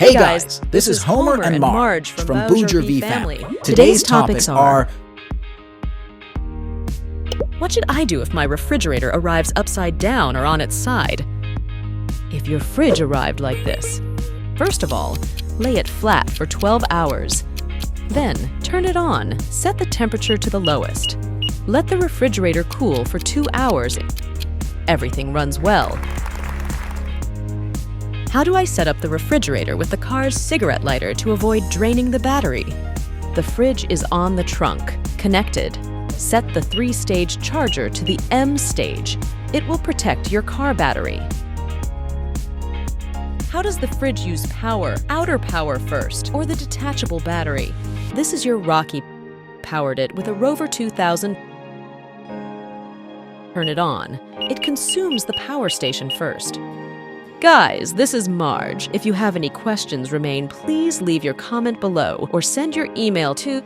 Hey guys, this is Homer and Marge from Booger V Family. Today's topics are... What should I do if my refrigerator arrives upside down or on its side? If your fridge arrived like this, first of all, lay it flat for 12 hours. Then, turn it on. Set the temperature to the lowest. Let the refrigerator cool for 2 hours. Everything runs well. How do I set up the refrigerator with the car's cigarette lighter to avoid draining the battery? The fridge is on the trunk, connected. Set the 3-stage charger to the M stage. It will protect your car battery. How does the fridge use power? Outer power first, or the detachable battery? This is your Rocky. Powered it with a Rover 2000. Turn it on. It consumes the power station first. Guys, this is Marge. If you have any questions remain, please leave your comment below or send your email to